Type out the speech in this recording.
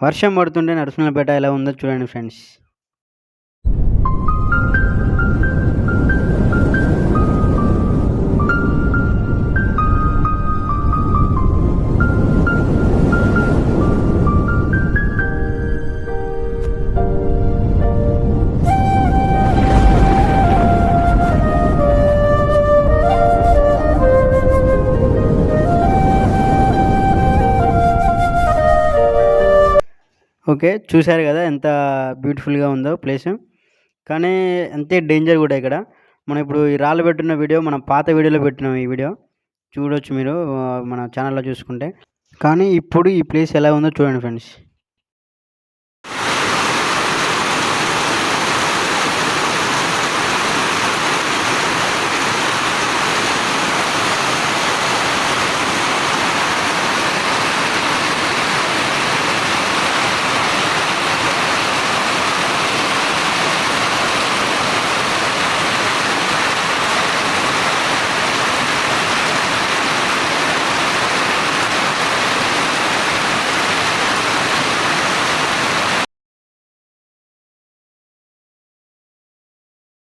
వర్షం పడుతుంటే నరసింహులపేట ఎలా ఉందో చూడండి ఫ్రెండ్స్. ఓకే, చూశారు కదా ఎంత బ్యూటిఫుల్గా ఉందో ప్లేస్. కానీ అంతే డేంజర్ కూడా ఇక్కడ. మనం ఇప్పుడు ఈ రాళ్ళు పెట్టున్న వీడియో మనం పాత వీడియోలో పెట్టినాం. ఈ వీడియో చూడొచ్చు మీరు మన ఛానల్లో చూసుకుంటే. కానీ ఇప్పుడు ఈ ప్లేస్ ఎలా ఉందో చూడండి ఫ్రెండ్స్.